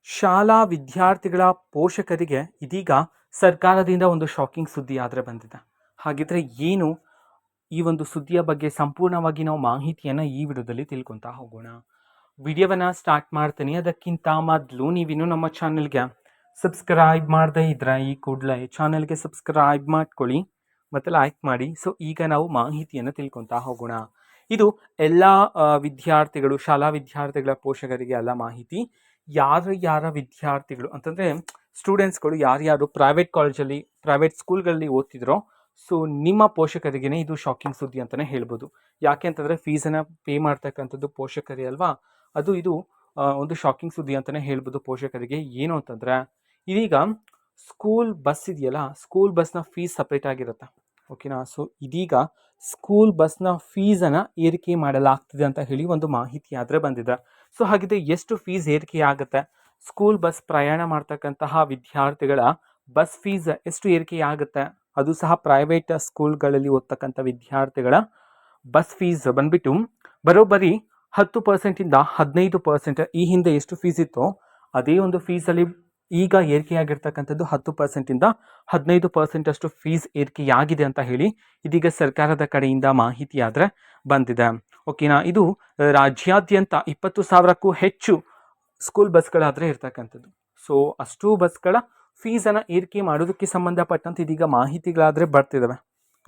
ಶಾಲಾ ವಿದ್ಯಾರ್ಥಿಗಳ ಪೋಷಕರಿಗೆ ಇದೀಗ ಸರ್ಕಾರದಿಂದ ಒಂದು ಶಾಕಿಂಗ್ ಸುದ್ದಿ ಆದರೆ ಬಂದಿದೆ. ಹಾಗಿದ್ರೆ ಏನು ಈ ಒಂದು ಸುದ್ದಿಯ ಬಗ್ಗೆ ಸಂಪೂರ್ಣವಾಗಿ ನಾವು ಮಾಹಿತಿಯನ್ನು ಈ ವಿಡಿಯೋದಲ್ಲಿ ತಿಳ್ಕೊತಾ ಹೋಗೋಣ. ವಿಡಿಯೋವನ್ನು ಸ್ಟಾರ್ಟ್ ಮಾಡ್ತೀನಿ. ಅದಕ್ಕಿಂತ ಮೊದಲು ನೀವಿನ್ನೂ ನಮ್ಮ ಚಾನೆಲ್ಗೆ ಸಬ್ಸ್ಕ್ರೈಬ್ ಮಾಡದೇ ಇದ್ರೆ ಈ ಕೂಡಲೇ ಚಾನೆಲ್ಗೆ ಸಬ್ಸ್ಕ್ರೈಬ್ ಮಾಡ್ಕೊಳ್ಳಿ ಮತ್ತು ಲೈಕ್ ಮಾಡಿ. ಸೊ ಈಗ ನಾವು ಮಾಹಿತಿಯನ್ನು ತಿಳ್ಕೊತಾ ಹೋಗೋಣ. ಇದು ಎಲ್ಲ ವಿದ್ಯಾರ್ಥಿಗಳು, ಶಾಲಾ ವಿದ್ಯಾರ್ಥಿಗಳ ಪೋಷಕರಿಗೆ ಎಲ್ಲ ಮಾಹಿತಿ. ಯಾರ ವಿದ್ಯಾರ್ಥಿಗಳು ಅಂತಂದರೆ ಸ್ಟೂಡೆಂಟ್ಸ್ಗಳು ಯಾರ್ಯಾರು ಪ್ರೈವೇಟ್ ಕಾಲೇಜಲ್ಲಿ, ಪ್ರೈವೇಟ್ ಸ್ಕೂಲ್ಗಳಲ್ಲಿ ಓದ್ತಿದ್ರೋ, ಸೊ ನಿಮ್ಮ ಪೋಷಕರಿಗೇ ಇದು ಶಾಕಿಂಗ್ ಸುದ್ದಿ ಅಂತಲೇ ಹೇಳ್ಬೋದು. ಯಾಕೆ ಅಂತಂದರೆ ಫೀಸನ್ನು ಪೇ ಮಾಡ್ತಕ್ಕಂಥದ್ದು ಪೋಷಕರೇ ಅಲ್ವಾ. ಇದು ಒಂದು ಶಾಕಿಂಗ್ ಸುದ್ದಿ ಅಂತಲೇ ಹೇಳ್ಬೋದು ಪೋಷಕರಿಗೆ. ಏನು ಅಂತಂದರೆ ಇದೀಗ ಸ್ಕೂಲ್ ಬಸ್ ಇದೆಯಲ್ಲ, ಸ್ಕೂಲ್ ಬಸ್ನ ಫೀಸ್ ಸಪ್ರೇಟ್ ಆಗಿರುತ್ತೆ, ಓಕೆನಾ. ಸೊ ಇದೀಗ ಸ್ಕೂಲ್ ಬಸ್ನ ಫೀಸನ್ನು ಏರಿಕೆ ಮಾಡಲಾಗ್ತಿದೆ ಅಂತ ಹೇಳಿ ಒಂದು ಮಾಹಿತಿ ಆದರೆ ಬಂದಿದೆ. ಸೊ ಹಾಗಿದ್ರೆ ಎಷ್ಟು ಫೀಸ್ ಏರಿಕೆ ಆಗುತ್ತೆ, ಸ್ಕೂಲ್ ಬಸ್ ಪ್ರಯಾಣ ಮಾಡ್ತಕ್ಕಂತಹ ವಿದ್ಯಾರ್ಥಿಗಳ ಬಸ್ ಫೀಸ್ ಎಷ್ಟು ಏರಿಕೆ ಆಗುತ್ತೆ, ಅದು ಸಹ ಪ್ರೈವೇಟ್ ಸ್ಕೂಲ್ಗಳಲ್ಲಿ ಓದ್ತಕ್ಕಂಥ ವಿದ್ಯಾರ್ಥಿಗಳ ಬಸ್ ಫೀಸ್ ಬಂದ್ಬಿಟ್ಟು ಬರೋಬ್ಬರಿ 10%ಇಂದ 15%. ಈ ಹಿಂದೆ ಎಷ್ಟು ಫೀಸ್ ಇತ್ತೋ ಅದೇ ಒಂದು ಫೀಸಲ್ಲಿ ಈಗ ಏರಿಕೆಯಾಗಿರ್ತಕ್ಕಂಥದ್ದು 10%ಇಂದ 15% ಅಷ್ಟು ಫೀಸ್ ಏರಿಕೆಯಾಗಿದೆ ಅಂತ ಹೇಳಿ ಇದೀಗ ಸರ್ಕಾರದ ಕಡೆಯಿಂದ ಮಾಹಿತಿ ಆದರೆ ಬಂದಿದೆ, ಓಕೆನಾ. ಇದು ರಾಜ್ಯಾದ್ಯಂತ 20,000ಕ್ಕೂ ಹೆಚ್ಚು ಸ್ಕೂಲ್ ಬಸ್ಗಳಾದರೆ ಇರ್ತಕ್ಕಂಥದ್ದು. ಸೊ ಅಷ್ಟು ಬಸ್ಗಳ ಫೀಸನ್ನು ಏರಿಕೆ ಮಾಡೋದಕ್ಕೆ ಸಂಬಂಧಪಟ್ಟಂತೆ ಇದೀಗ ಮಾಹಿತಿಗಳಾದರೆ ಬರ್ತಿದ್ದಾವೆ,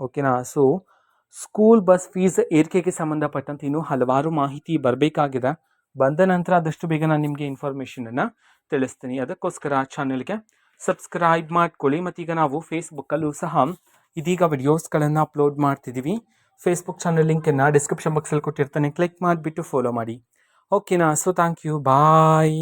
ಓಕೆನಾ. ಸೊ ಸ್ಕೂಲ್ ಬಸ್ ಫೀಸ್ ಏರಿಕೆಗೆ ಸಂಬಂಧಪಟ್ಟಂತೆ ಇನ್ನೂ ಹಲವಾರು ಮಾಹಿತಿ ಬರಬೇಕಾಗಿದೆ. ಬಂದ ನಂತರ ಆದಷ್ಟು ಬೇಗ ನಾನು ನಿಮಗೆ ಇನ್ಫಾರ್ಮೇಷನನ್ನು ತಿಳಿಸ್ತೀನಿ. ಅದಕ್ಕೋಸ್ಕರ ಚಾನೆಲ್ಗೆ ಸಬ್ಸ್ಕ್ರೈಬ್ ಮಾಡ್ಕೊಳ್ಳಿ. ಮತ್ತೀಗ ನಾವು ಫೇಸ್ಬುಕ್ಕಲ್ಲೂ ಸಹ ಇದೀಗ ವಿಡಿಯೋಸ್ಗಳನ್ನು ಅಪ್ಲೋಡ್ ಮಾಡ್ತಿದ್ದೀವಿ. ಫೇಸ್ಬುಕ್ ಚಾನಲ್ ಲಿಂಕನ್ನು ಡಿಸ್ಕ್ರಿಪ್ಷನ್ ಬಾಕ್ಸಲ್ಲಿ ಕೊಟ್ಟಿರ್ತಾನೆ, ಕ್ಲಿಕ್ ಮಾಡಿಬಿಟ್ಟು ಫಾಲೋ ಮಾಡಿ, ಓಕೆನಾ. So thank you, bye.